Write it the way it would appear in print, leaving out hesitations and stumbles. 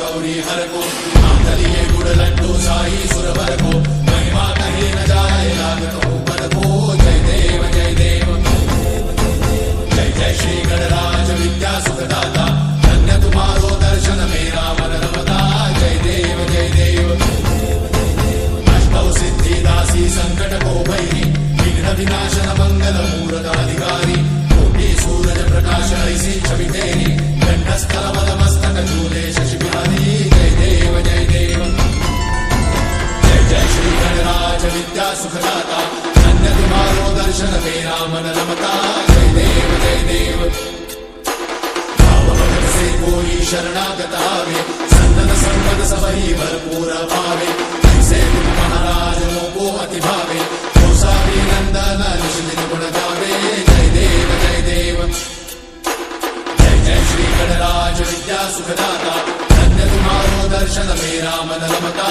गौरी हर को मांगलिये गुड़ लड्डू साई सुरवर को महिमा कहे न जाए लागत हो पद को जय देव जय देव जय जय श्री गणराज विद्या सुखदाता धन्य तुम्हारो दर्शन मेरा मन रमता जय देव जय देव अष्टौ सिद्धि दासी संकट को भैरी विघ्न विनाशन मंगल मूर्त अधिकारी कोटि सूरज प्रकाश ऐसी छवि तेरी कंठस्थल पद मस्तक झूले शशि बिहारी जय देव जय देव जय जय श्री गणराज विद्या सुखदाता धन्य तुम्हारो दर्शन मेरा मन रमता जय देव जय देव भाव भगत से कोई शरणागत आवे सन्नत संपद सबही भरपूर पावे ऐसे तुम महाराज को अति भावे गोसावी नंदन निश्चित गुण गावे जय देव जय देव जय जय श्री गणराज विद्या सुखदाता धन्य तुम्हारो दर्शन मेरा मन रमता